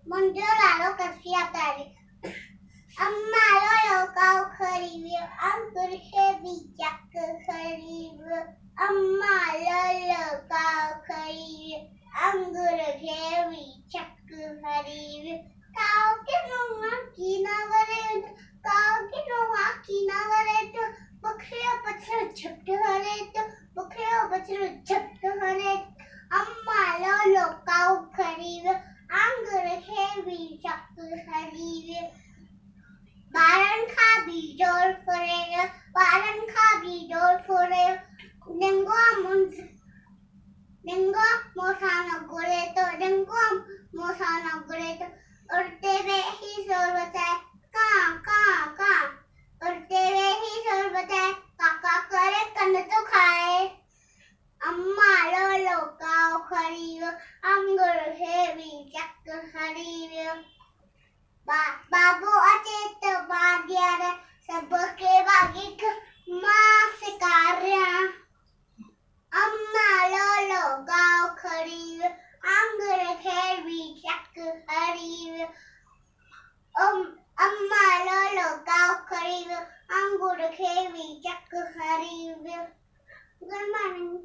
먼저 나로 갑시다까지. 엄마로 가오크리뷰 안그렇게 비자크크리뷰 엄마로 가오크리뷰 안그렇게 비자크크리뷰 가오케노와 기나가래도 가오케노와 기나가래도 बकरियों बछड़े झपटे वाले तो बकरियों बछड़े झपटे वाले अम्मा लो लो काऊ खरीद आंगर है भी चक खरीद बारन खा भी जोर फरेगा बारन खा भी जोर फरे नेंगो मोसाना गोरे तो और तेरे ही जोर बचाए का और तेरे ही जोर बचाए काका करे कन्न तो खाए अम्मा लो लो काऊ खरीद अंगुर है भी चक खरीद बाबू अचेत भाग्यार सबके भाग्य माँ से कार्य अम्मा लो लो गाँव खरीद अंगुर है भी चक खरीद अम्मा लो लो गाँव खरीद अंगूर खेवी चक खरीद गुड मॉर्निंग